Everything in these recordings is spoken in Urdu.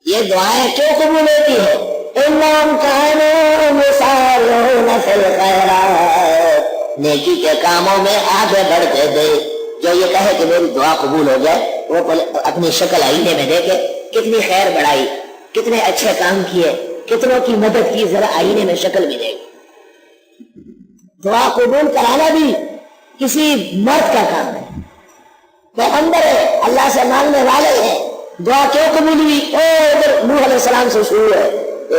یہ دعائیں کیوں قبول ہوتی ہے؟ انہم کانوا یسارعون فی الخیرات، نیکی کے کاموں میں آگے بڑھتے تھے۔ جو یہ کہے کہ میری دعا قبول ہو جائے، وہ اپنی شکل آئینے میں دیکھے، کتنی خیر بڑھائی، کتنے اچھے کام کیے، کتنوں کی مدد کی، ذرا آئینے میں شکل بھی دیکھے۔ دعا قبول کرانا بھی کسی مرد کا کام ہے، پیغمبر ہے، اللہ سے مانگنے والے ہیں۔ دعا کیوں قبول ہوئی؟ ادھر نوح علیہ السلام سے شروع ہے،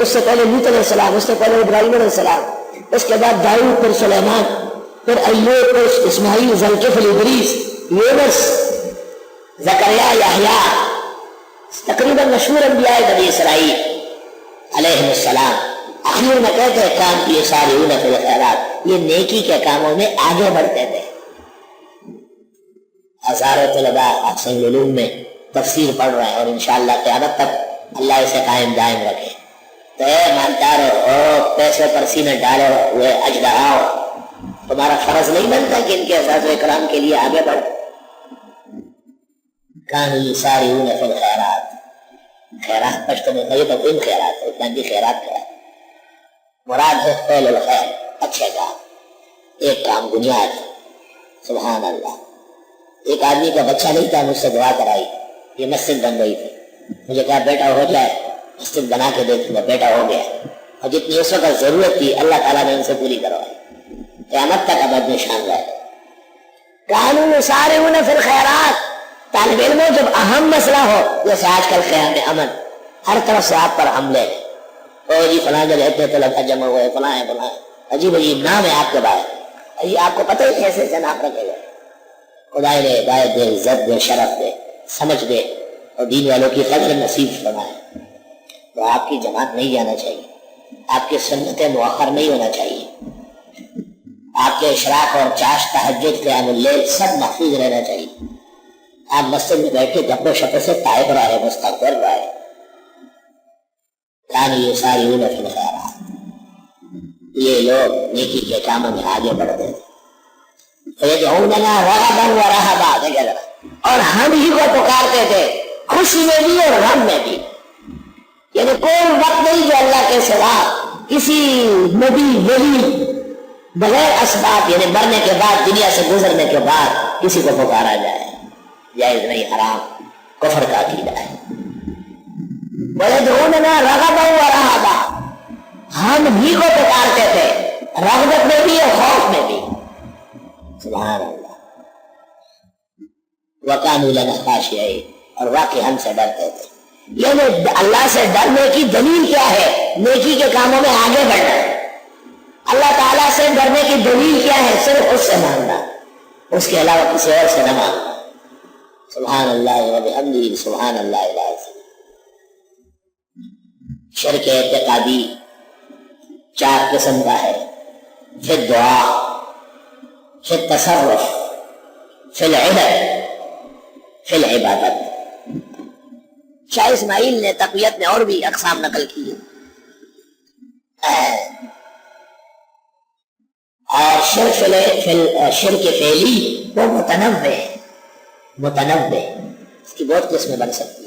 اس سے پہلے لوط علیہ السلام، اس سے پہلے ابراہیم علیہ السلام، اس کے بعد داؤد، پھر سلیمان، پھر ایوب، پھر اسماعیل، ذوالکفل، ادریس، یونس، زکریا، یحییٰ، تقریباً مشہور انبیاء بنی اسرائیل علیہ السلام۔ آخر میں کہتے ہیں کام کی یسارعون فی الخیرات، یہ نیکی کے کاموں میں آگے بڑھتے تھے۔ ہزاروں طلباء احسن العلوم میں تفسیر پڑھ رہے ہیں، اور انشاءاللہ قیامت تک اللہ اسے قائم دائم رکھے۔ تو اے مالدارو، پیسے پر سینے ڈالو ہوئے اجدہاؤ، تمہارا فرض نہیں بنتا کہ ان کے اعزاز و اکرام کے لیے آگے بڑھو؟ کانوا یسارعون فی الخیرات، خیرات پشتو میں کہیے تو ان خیرات ہے، اتنا بھی خیرات ہے، مراد ہے فعل الخیر، اچھے کام، ایک کام بنیاد۔ سبحان اللہ۔ ایک آدمی کا بچہ نہیں تھا، مجھ سے دعا کرائی، یہ مسجد بن گئی تھی، مجھے کہا بیٹا ہو جائے مسجد بنا کے دیکھوں گا، بیٹا ہو گیا، اور جتنی اس وقت ضرورت تھی اللہ تعالیٰ نے ان سے پوری کروائی، قیامت تک ابد نشان رہے۔ کانوا یسارعون فی الخیرات، طالب علموں جب اہم مسئلہ ہو، جیسے آج کل قیام امن، ہر طرف سے آپ پر حملے، او جی فلاں جگہ اتنے طلباء جمع ہوئے، فلاں ہے فلاں ہے، عجیب عجیب نام ہے آپ کے بعد، جی آپ کو پتہ ہی کیسے جناب رکھے گئے۔ خدا نے ہدایت دے، عزت دے، شرف دے، سمجھ دے، اور دین والوں کی قدر نصیب فرمائے۔ تو آپ کی جماعت نہیں جانا چاہیے، آپ کی سنت مؤخر نہیں ہونا چاہیے، آپ کے اشراق اور چاش، تہجد، قیام اللیل سب محفوظ رہنا چاہیے۔ آپ مسجد میں بیٹھے گپے شپے سے تائب رہے، مستغفر رہے۔ کانوا یسارعون فی الخیرات، یہ لوگ نیکی کے کاموں میں آگے بڑھتے تھے۔ یدعوننا رغبا ورہبا، دیکھیں ذرا، اور ہم ہی کو پکارتے تھے، خوشی میں بھی اور غم میں بھی۔ یعنی کوئی وقت نہیں جو اللہ کے سوا کسی نبی ولی بغیر اسباب، یعنی مرنے کے بعد، دنیا سے گزرنے کے بعد کسی کو پکارا جائے، جائز نہیں، حرام، کفر کا عقیدہ ہے۔ وَيَدْعُونَنَا رَغَبًا وَرَهَبًا، ہم ہی کو پکارتے تھے، رغبت میں بھی اور خوف میں بھی۔ سبحان اللہ۔ وَكَانُوا لَنَا خَاشِعِينَ، اور واقعی ہم سے ڈرتے تھے۔ یعنی اللہ سے ڈرنے کی دلیل کیا ہے؟ نیکی کے کاموں میں آگے بڑھنا۔ اللہ تعالیٰ سے ڈرنے کی دلیل کیا ہے؟ صرف اس سے مانگنا، اس کے علاوہ کسی اور سے نہ مانگنا۔ سبحان اللہ وبحمدہ، سبحان اللہ العظیم۔ شرک اعتقادی 4 قسم کا ہے، فی الدعا، فی التصرف، فی العبادت، فی العبادت۔ شاہ اسماعیل نے تقویت میں اور بھی اقسام نقل کی ہے، اور شرک فعلی وہ متنوع ہے، متنوع، اس کی بہت قسمیں بن سکتی ہیں۔